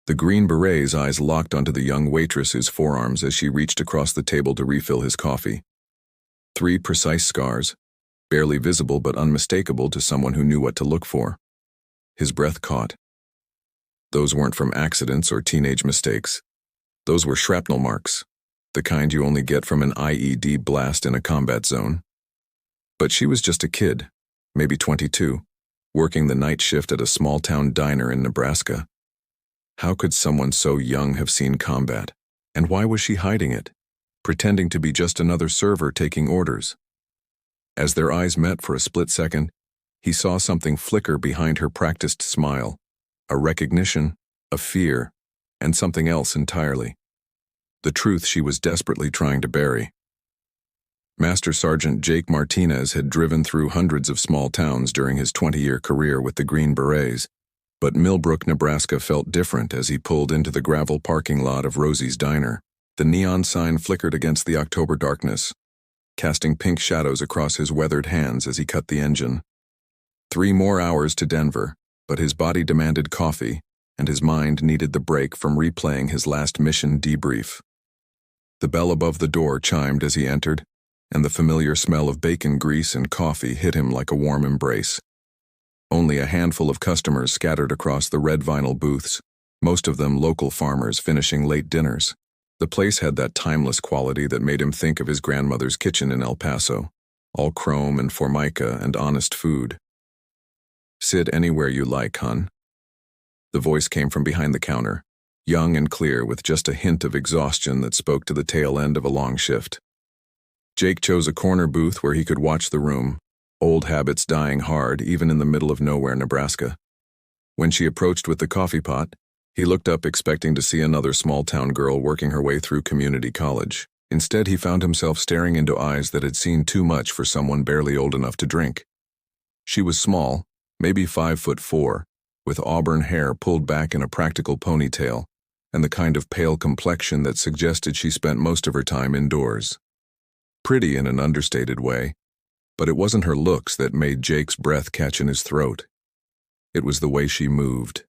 The Green Beret's eyes locked onto the young waitress's forearms as she reached across the table to refill his coffee. 3 precise scars, barely visible but unmistakable to someone who knew what to look for. His breath caught. Those weren't from accidents or teenage mistakes. Those were shrapnel marks, the kind you only get from an IED blast in a combat zone. But she was just a kid, maybe 22, working the night shift at a small-town diner in Nebraska. How could someone so young have seen combat? And why was she hiding it, pretending to be just another server taking orders? As their eyes met for a split second, he saw something flicker behind her practiced smile, a recognition, a fear, and something else entirely. The truth she was desperately trying to bury. Master Sergeant Jake Martinez had driven through hundreds of small towns during his 20-year career with the Green Berets, but Millbrook, Nebraska felt different as he pulled into the gravel parking lot of Rosie's Diner. The neon sign flickered against the October darkness, casting pink shadows across his weathered hands as he cut the engine. 3 more hours to Denver, but his body demanded coffee, and his mind needed the break from replaying his last mission debrief. The bell above the door chimed as he entered, and the familiar smell of bacon grease and coffee hit him like a warm embrace. Only a handful of customers scattered across the red vinyl booths, most of them local farmers finishing late dinners. The place had that timeless quality that made him think of his grandmother's kitchen in El Paso, all chrome and formica and honest food. "Sit anywhere you like, hon." The voice came from behind the counter, young and clear with just a hint of exhaustion that spoke to the tail end of a long shift. Jake chose a corner booth where he could watch the room, old habits dying hard even in the middle of nowhere, Nebraska. When she approached with the coffee pot, he looked up expecting to see another small-town girl working her way through community college. Instead, he found himself staring into eyes that had seen too much for someone barely old enough to drink. She was small, maybe 5'4", with auburn hair pulled back in a practical ponytail, and the kind of pale complexion that suggested she spent most of her time indoors. Pretty in an understated way, but it wasn't her looks that made Jake's breath catch in his throat. It was the way she moved.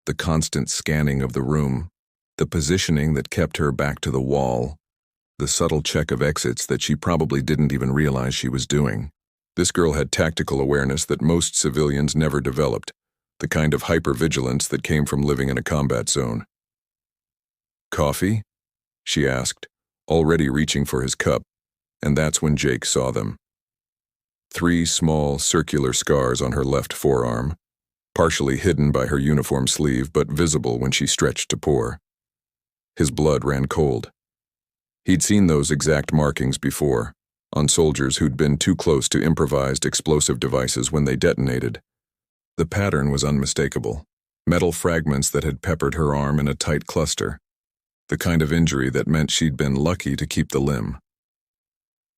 The constant scanning of the room, the positioning that kept her back to the wall, the subtle check of exits that she probably didn't even realize she was doing. This girl had tactical awareness that most civilians never developed, the kind of hypervigilance that came from living in a combat zone. "Coffee?" she asked, already reaching for his cup, and that's when Jake saw them. 3 small, circular scars on her left forearm, partially hidden by her uniform sleeve but visible when she stretched to pour. His blood ran cold. He'd seen those exact markings before, on soldiers who'd been too close to improvised explosive devices when they detonated. The pattern was unmistakable, metal fragments that had peppered her arm in a tight cluster, the kind of injury that meant she'd been lucky to keep the limb.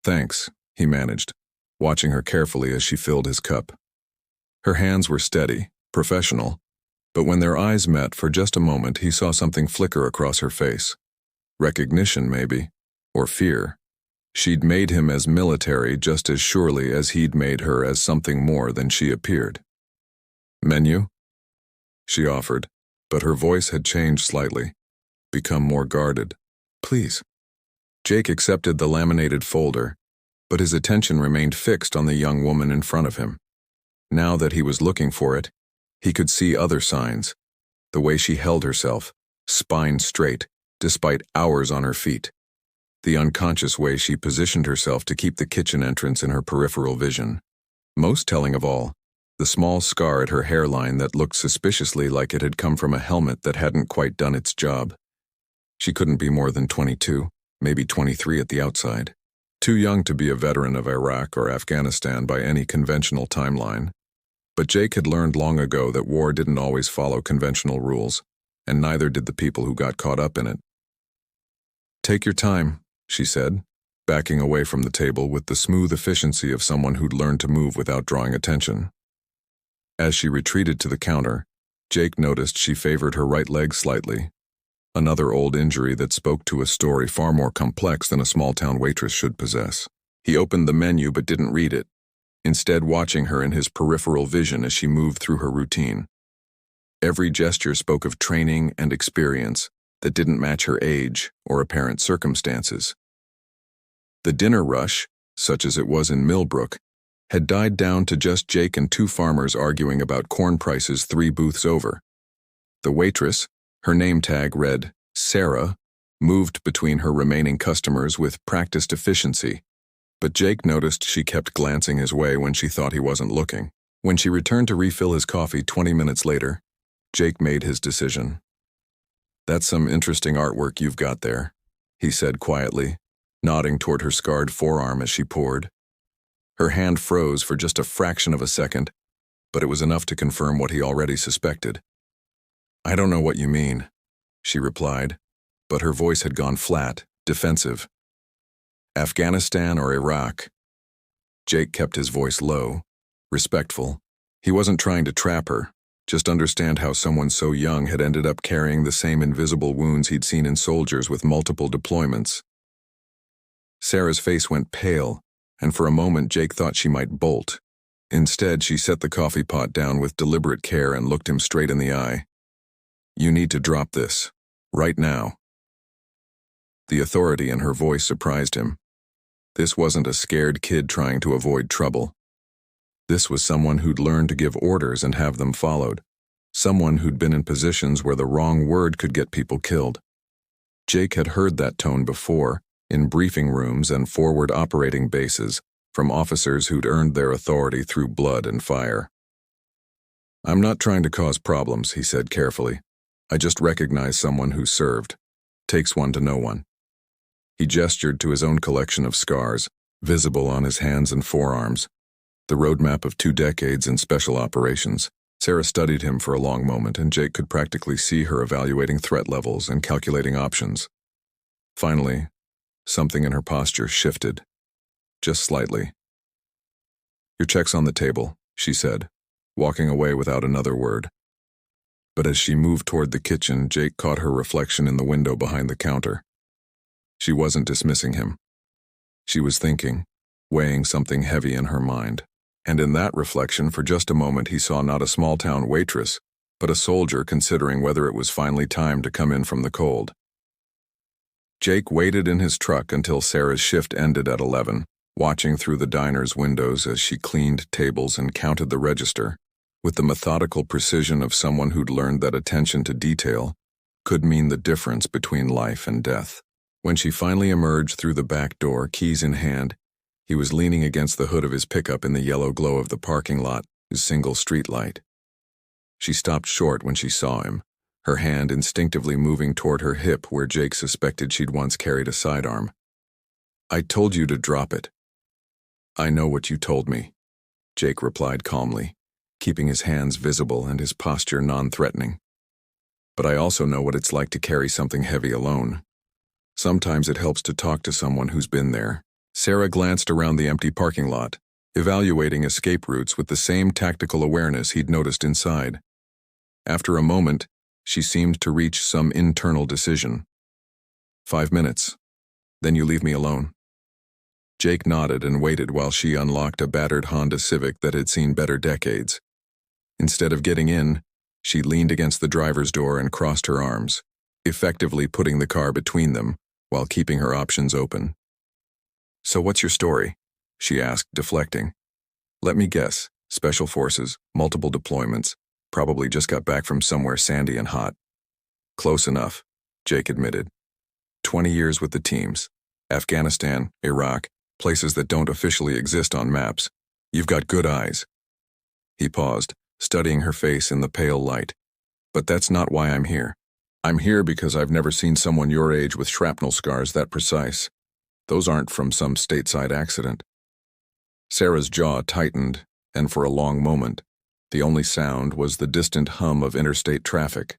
"Thanks," he managed, watching her carefully as she filled his cup. Her hands were steady, professional, but when their eyes met for just a moment, he saw something flicker across her face. Recognition, maybe, or fear. She'd made him as military just as surely as he'd made her as something more than she appeared. "Menu?" she offered, but her voice had changed slightly, become more guarded. "Please." Jake accepted the laminated folder, but his attention remained fixed on the young woman in front of him. Now that he was looking for it, he could see other signs. The way she held herself, spine straight, despite hours on her feet. The unconscious way she positioned herself to keep the kitchen entrance in her peripheral vision. Most telling of all, the small scar at her hairline that looked suspiciously like it had come from a helmet that hadn't quite done its job. She couldn't be more than 22, maybe 23 at the outside. Too young to be a veteran of Iraq or Afghanistan by any conventional timeline. But Jake had learned long ago that war didn't always follow conventional rules, and neither did the people who got caught up in it. "Take your time," she said, backing away from the table with the smooth efficiency of someone who'd learned to move without drawing attention. As she retreated to the counter, Jake noticed she favored her right leg slightly, another old injury that spoke to a story far more complex than a small-town waitress should possess. He opened the menu but didn't read it, instead watching her in his peripheral vision as she moved through her routine. Every gesture spoke of training and experience that didn't match her age or apparent circumstances. The dinner rush, such as it was in Millbrook, had died down to just Jake and two farmers arguing about corn prices 3 booths over. The waitress, her name tag read Sarah, moved between her remaining customers with practiced efficiency, but Jake noticed she kept glancing his way when she thought he wasn't looking. When she returned to refill his coffee 20 minutes later, Jake made his decision. "That's some interesting artwork you've got there," he said quietly, nodding toward her scarred forearm as she poured. Her hand froze for just a fraction of a second, but it was enough to confirm what he already suspected. "I don't know what you mean," she replied, but her voice had gone flat, defensive. "Afghanistan or Iraq?" Jake kept his voice low, respectful. He wasn't trying to trap her, just understand how someone so young had ended up carrying the same invisible wounds he'd seen in soldiers with multiple deployments. Sarah's face went pale, and for a moment Jake thought she might bolt. Instead, she set the coffee pot down with deliberate care and looked him straight in the eye. "You need to drop this. Right now." The authority in her voice surprised him. This wasn't a scared kid trying to avoid trouble. This was someone who'd learned to give orders and have them followed. Someone who'd been in positions where the wrong word could get people killed. Jake had heard that tone before, in briefing rooms and forward operating bases, from officers who'd earned their authority through blood and fire. "I'm not trying to cause problems," he said carefully. "I just recognize someone who served. Takes one to know one." He gestured to his own collection of scars, visible on his hands and forearms, the roadmap of 2 decades in special operations. Sarah studied him for a long moment, and Jake could practically see her evaluating threat levels and calculating options. Finally, something in her posture shifted, just slightly. "Your check's on the table," she said, walking away without another word. But as she moved toward the kitchen, Jake caught her reflection in the window behind the counter. She wasn't dismissing him. She was thinking, weighing something heavy in her mind. And in that reflection, for just a moment, he saw not a small-town waitress, but a soldier considering whether it was finally time to come in from the cold. Jake waited in his truck until Sarah's shift ended at 11, watching through the diner's windows as she cleaned tables and counted the register, with the methodical precision of someone who'd learned that attention to detail could mean the difference between life and death. When she finally emerged through the back door, keys in hand, he was leaning against the hood of his pickup in the yellow glow of the parking lot, his single street light. She stopped short when she saw him, her hand instinctively moving toward her hip where Jake suspected she'd once carried a sidearm. "I told you to drop it." "I know what you told me," Jake replied calmly, keeping his hands visible and his posture non-threatening. "But I also know what it's like to carry something heavy alone. Sometimes it helps to talk to someone who's been there." Sarah glanced around the empty parking lot, evaluating escape routes with the same tactical awareness he'd noticed inside. After a moment, she seemed to reach some internal decision. 5 minutes. Then you leave me alone." Jake nodded and waited while she unlocked a battered Honda Civic that had seen better decades. Instead of getting in, she leaned against the driver's door and crossed her arms, effectively putting the car between them while keeping her options open. "So what's your story?" she asked, deflecting. "Let me guess. Special forces, multiple deployments, probably just got back from somewhere sandy and hot." "Close enough," Jake admitted. 20 years with the teams. Afghanistan, Iraq, places that don't officially exist on maps. You've got good eyes." He paused, studying her face in the pale light. "But that's not why I'm here. I'm here because I've never seen someone your age with shrapnel scars that precise. Those aren't from some stateside accident." Sarah's jaw tightened, and for a long moment, the only sound was the distant hum of interstate traffic.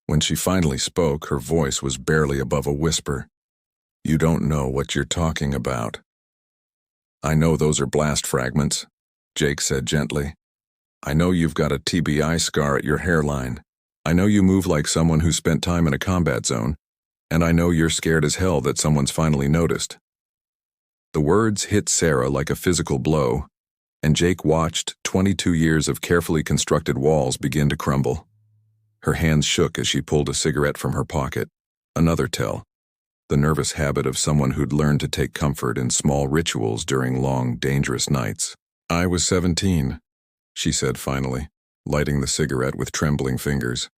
When she finally spoke, her voice was barely above a whisper. "You don't know what you're talking about." "I know those are blast fragments," Jake said gently. "I know you've got a TBI scar at your hairline. I know you move like someone who spent time in a combat zone, and I know you're scared as hell that someone's finally noticed." The words hit Sarah like a physical blow, and Jake watched 22 years of carefully constructed walls begin to crumble. Her hands shook as she pulled a cigarette from her pocket. Another tell. The nervous habit of someone who'd learned to take comfort in small rituals during long, dangerous nights. "I was 17, she said finally, lighting the cigarette with trembling fingers.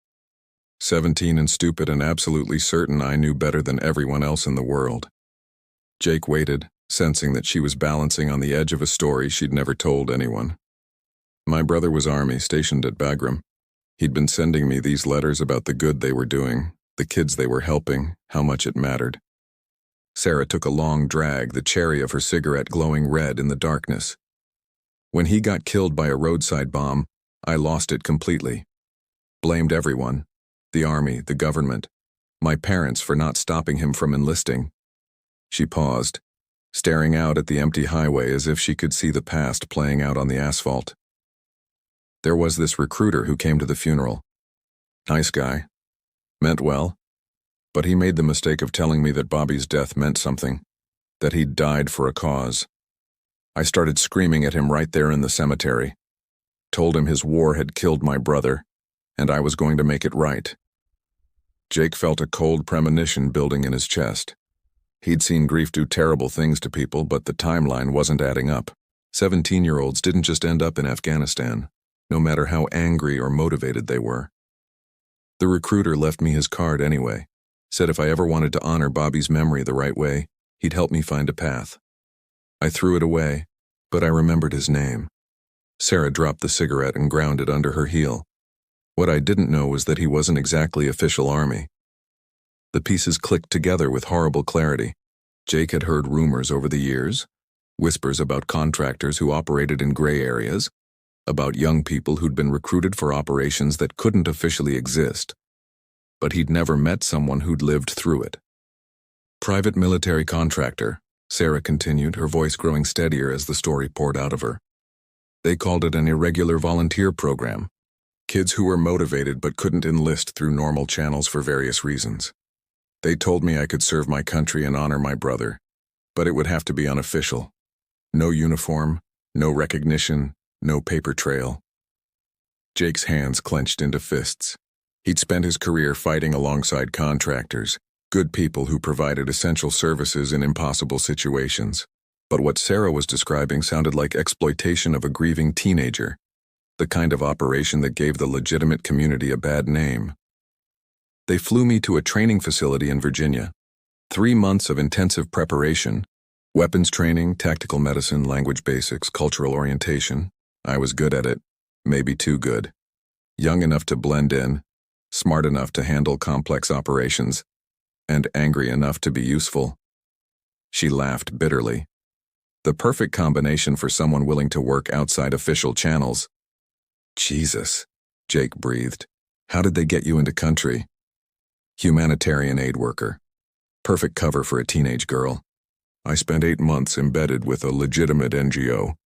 17 and stupid and absolutely certain I knew better than everyone else in the world." Jake waited, sensing that she was balancing on the edge of a story she'd never told anyone. "My brother was Army, stationed at Bagram. He'd been sending me these letters about the good they were doing, the kids they were helping, how much it mattered." Sarah took a long drag, the cherry of her cigarette glowing red in the darkness. "When he got killed by a roadside bomb, I lost it completely. Blamed everyone. The army, the government, my parents for not stopping him from enlisting." She paused, staring out at the empty highway as if she could see the past playing out on the asphalt. "There was this recruiter who came to the funeral. Nice guy. Meant well. But he made the mistake of telling me that Bobby's death meant something, that he'd died for a cause. I started screaming at him right there in the cemetery. Told him his war had killed my brother, and I was going to make it right." Jake felt a cold premonition building in his chest. He'd seen grief do terrible things to people, but the timeline wasn't adding up. 17-year-olds didn't just end up in Afghanistan, no matter how angry or motivated they were. "The recruiter left me his card anyway. Said if I ever wanted to honor Bobby's memory the right way, he'd help me find a path. I threw it away, but I remembered his name." Sarah dropped the cigarette and ground it under her heel. What I didn't know was that he wasn't exactly official Army. The pieces clicked together with horrible clarity. Jake had heard rumors over the years, whispers about contractors who operated in gray areas, about young people who'd been recruited for operations that couldn't officially exist. But he'd never met someone who'd lived through it. "Private military contractor," Sarah continued, her voice growing steadier as the story poured out of her. "They called it an irregular volunteer program. Kids who were motivated but couldn't enlist through normal channels for various reasons. They told me I could serve my country and honor my brother, but it would have to be unofficial. No uniform, no recognition, no paper trail." Jake's hands clenched into fists. He'd spent his career fighting alongside contractors, good people who provided essential services in impossible situations. But what Sarah was describing sounded like exploitation of a grieving teenager, the kind of operation that gave the legitimate community a bad name. "They flew me to a training facility in Virginia. 3 months of intensive preparation, weapons training, tactical medicine, language basics, cultural orientation. I was good at it, maybe too good. Young enough to blend in, smart enough to handle complex operations, and angry enough to be useful." She laughed bitterly. The perfect combination for someone willing to work outside official channels. "Jesus," Jake breathed. "How did they get you into country?" "Humanitarian aid worker. Perfect cover for a teenage girl. I spent 8 months embedded with a legitimate NGO,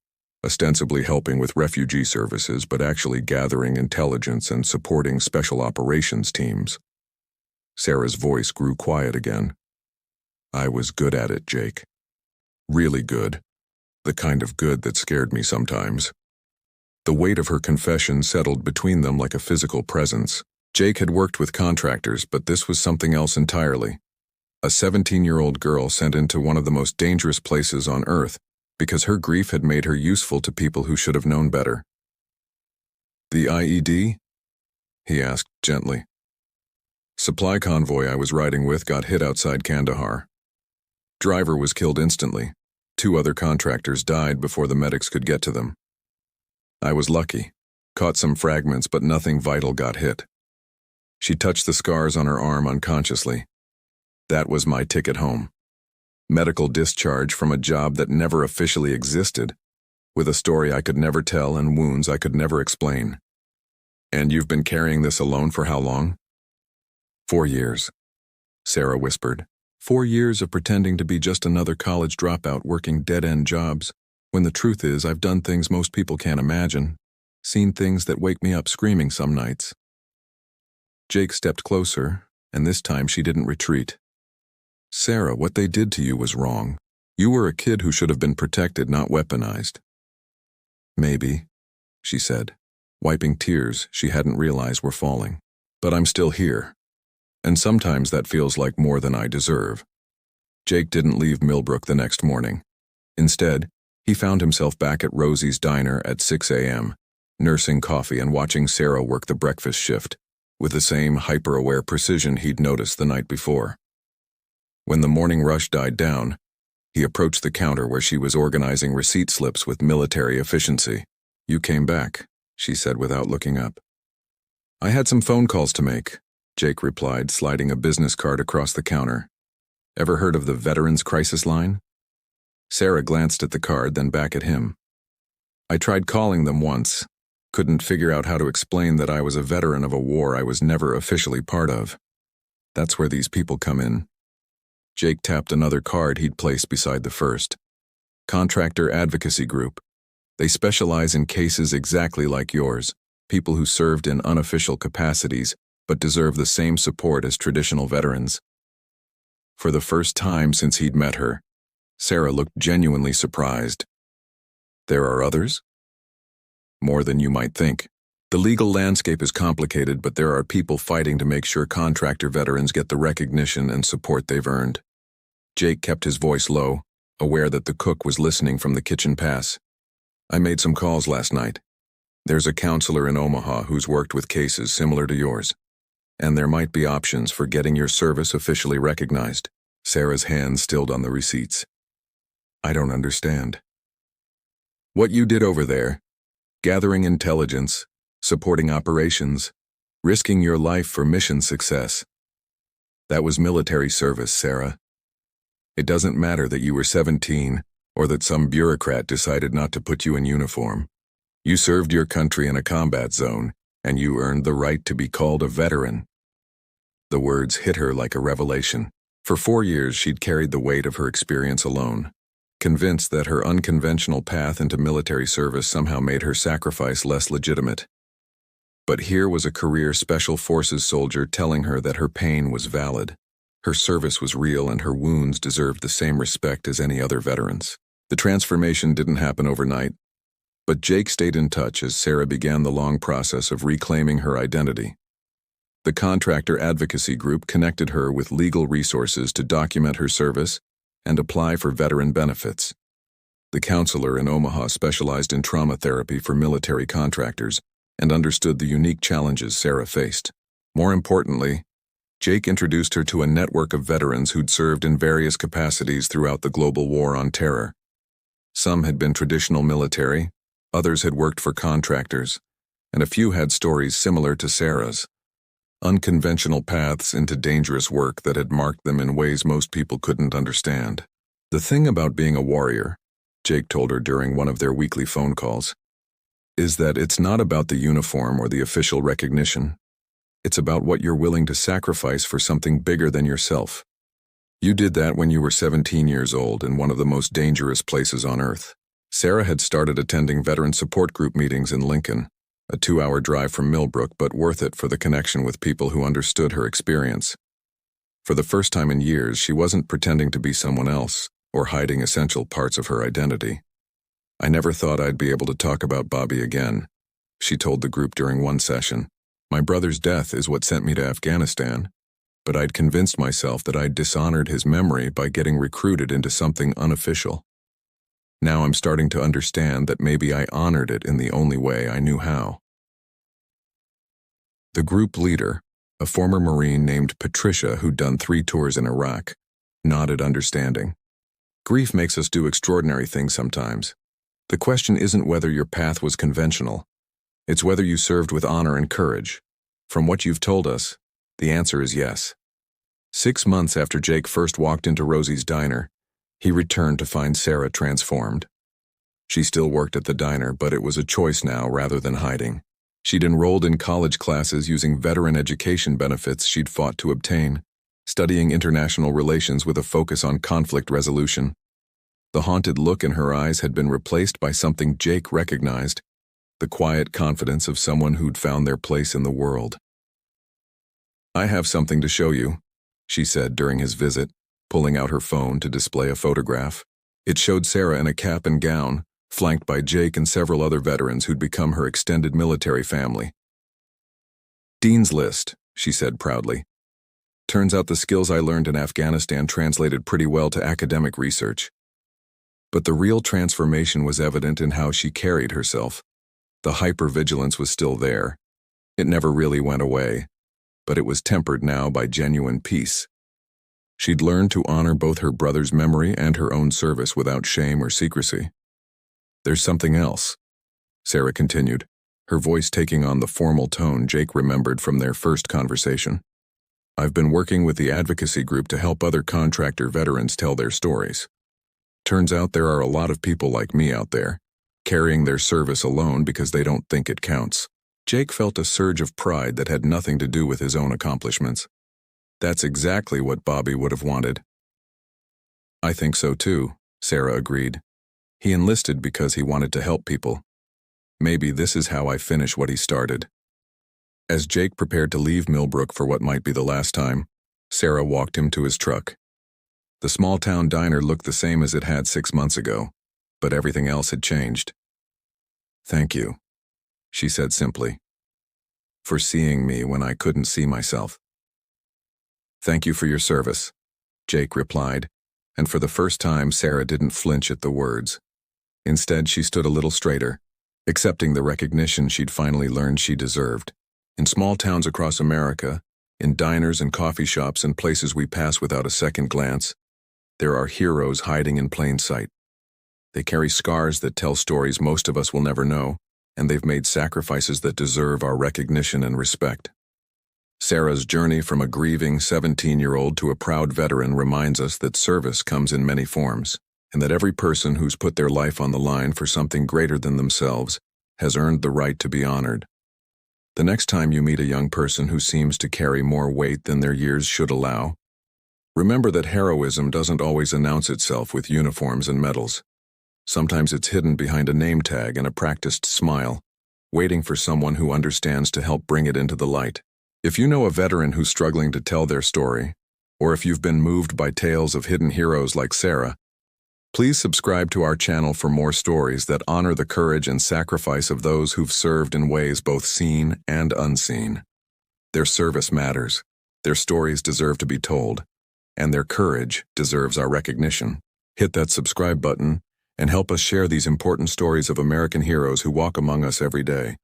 ostensibly helping with refugee services, but actually gathering intelligence and supporting special operations teams." Sarah's voice grew quiet again. "I was good at it, Jake. Really good. The kind of good that scared me sometimes." The weight of her confession settled between them like a physical presence. Jake had worked with contractors, but this was something else entirely. A 17-year-old girl sent into one of the most dangerous places on Earth because her grief had made her useful to people who should have known better. "The IED?" he asked gently. "Supply convoy I was riding with got hit outside Kandahar. Driver was killed instantly. 2 other contractors died before the medics could get to them. I was lucky. Caught some fragments, but nothing vital got hit." She touched the scars on her arm unconsciously. "That was my ticket home. Medical discharge from a job that never officially existed, with a story I could never tell and wounds I could never explain." "And you've been carrying this alone for how long?" 4 years, Sarah whispered. 4 years of pretending to be just another college dropout working dead-end jobs, when the truth is I've done things most people can't imagine, seen things that wake me up screaming some nights." Jake stepped closer, and this time she didn't retreat. "Sarah, what they did to you was wrong. You were a kid who should have been protected, not weaponized." "Maybe," she said, wiping tears she hadn't realized were falling. But I'm still here. And sometimes that feels like more than I deserve. Jake didn't leave Millbrook the next morning. Instead, he found himself back at Rosie's diner at 6 a.m., nursing coffee and watching Sarah work the breakfast shift, with the same hyper-aware precision he'd noticed the night before. When the morning rush died down, he approached the counter where she was organizing receipt slips with military efficiency. "You came back," she said without looking up. "I had some phone calls to make," Jake replied, sliding a business card across the counter. "Ever heard of the Veterans Crisis Line?" Sarah glanced at the card, then back at him. "I tried calling them once. Couldn't figure out how to explain that I was a veteran of a war I was never officially part of. That's where these people come in." Jake tapped another card he'd placed beside the first. "Contractor Advocacy Group. They specialize in cases exactly like yours, people who served in unofficial capacities but deserve the same support as traditional veterans." For the first time since he'd met her, Sarah looked genuinely surprised. "There are others?" "More than you might think. The legal landscape is complicated, but there are people fighting to make sure contractor veterans get the recognition and support they've earned." Jake kept his voice low, aware that the cook was listening from the kitchen pass. "I made some calls last night. There's a counselor in Omaha who's worked with cases similar to yours, and there might be options for getting your service officially recognized." Sarah's hand stilled on the receipts. "I don't understand." "What you did over there, gathering intelligence, supporting operations, risking your life for mission success. That was military service, Sarah. It doesn't matter that you were 17 or that some bureaucrat decided not to put you in uniform. You served your country in a combat zone, and you earned the right to be called a veteran." The words hit her like a revelation. For 4 years, she'd carried the weight of her experience alone, convinced that her unconventional path into military service somehow made her sacrifice less legitimate. But here was a career Special Forces soldier telling her that her pain was valid. Her service was real and her wounds deserved the same respect as any other veterans. The transformation didn't happen overnight, but Jake stayed in touch as Sarah began the long process of reclaiming her identity. The Contractor Advocacy Group connected her with legal resources to document her service and apply for veteran benefits. The counselor in Omaha specialized in trauma therapy for military contractors and understood the unique challenges Sarah faced. More importantly, Jake introduced her to a network of veterans who'd served in various capacities throughout the global war on terror. Some had been traditional military, others had worked for contractors, and a few had stories similar to Sarah's. Unconventional paths into dangerous work that had marked them in ways most people couldn't understand. "The thing about being a warrior," Jake told her during one of their weekly phone calls, "is that it's not about the uniform or the official recognition. It's about what you're willing to sacrifice for something bigger than yourself. You did that when you were 17 years old in one of the most dangerous places on earth." Sarah had started attending veteran support group meetings in Lincoln, a 2-hour drive from Millbrook, but worth it for the connection with people who understood her experience. For the first time in years, she wasn't pretending to be someone else or hiding essential parts of her identity. "I never thought I'd be able to talk about Bobby again," she told the group during one session. "My brother's death is what sent me to Afghanistan, but I'd convinced myself that I'd dishonored his memory by getting recruited into something unofficial. Now I'm starting to understand that maybe I honored it in the only way I knew how." The group leader, a former Marine named Patricia who'd done 3 tours in Iraq, nodded understanding. "Grief makes us do extraordinary things sometimes. The question isn't whether your path was conventional. It's whether you served with honor and courage. From what you've told us, the answer is yes." 6 months after Jake first walked into Rosie's diner, he returned to find Sarah transformed. She still worked at the diner, but it was a choice now rather than hiding. She'd enrolled in college classes using veteran education benefits she'd fought to obtain, studying international relations with a focus on conflict resolution. The haunted look in her eyes had been replaced by something Jake recognized: the quiet confidence of someone who'd found their place in the world. "I have something to show you," she said during his visit, pulling out her phone to display a photograph. It showed Sarah in a cap and gown, flanked by Jake and several other veterans who'd become her extended military family. "Dean's List," she said proudly. Turns out the skills I learned in Afghanistan translated pretty well to academic research. But the real transformation was evident in how she carried herself. The hypervigilance was still there. It never really went away, but it was tempered now by genuine peace. She'd learned to honor both her brother's memory and her own service without shame or secrecy. There's something else, Sarah continued, her voice taking on the formal tone Jake remembered from their first conversation. I've been working with the advocacy group to help other contractor veterans tell their stories. Turns out there are a lot of people like me out there, carrying their service alone because they don't think it counts. Jake felt a surge of pride that had nothing to do with his own accomplishments. That's exactly what Bobby would have wanted. I think so too, Sarah agreed. He enlisted because he wanted to help people. Maybe this is how I finish what he started. As Jake prepared to leave Millbrook for what might be the last time, Sarah walked him to his truck. The small-town diner looked the same as it had 6 months ago, but everything else had changed. Thank you, she said simply, for seeing me when I couldn't see myself. Thank you for your service, Jake replied, and for the first time Sarah didn't flinch at the words. Instead, she stood a little straighter, accepting the recognition she'd finally learned she deserved. In small towns across America, in diners and coffee shops and places we pass without a second glance, there are heroes hiding in plain sight. They carry scars that tell stories most of us will never know, and they've made sacrifices that deserve our recognition and respect. Sarah's journey from a grieving 17-year-old to a proud veteran reminds us that service comes in many forms, and that every person who's put their life on the line for something greater than themselves has earned the right to be honored. The next time you meet a young person who seems to carry more weight than their years should allow, remember that heroism doesn't always announce itself with uniforms and medals. Sometimes it's hidden behind a name tag and a practiced smile, waiting for someone who understands to help bring it into the light. If you know a veteran who's struggling to tell their story, or if you've been moved by tales of hidden heroes like Sarah, please subscribe to our channel for more stories that honor the courage and sacrifice of those who've served in ways both seen and unseen. Their service matters, their stories deserve to be told, and their courage deserves our recognition. Hit that subscribe button and help us share these important stories of American heroes who walk among us every day.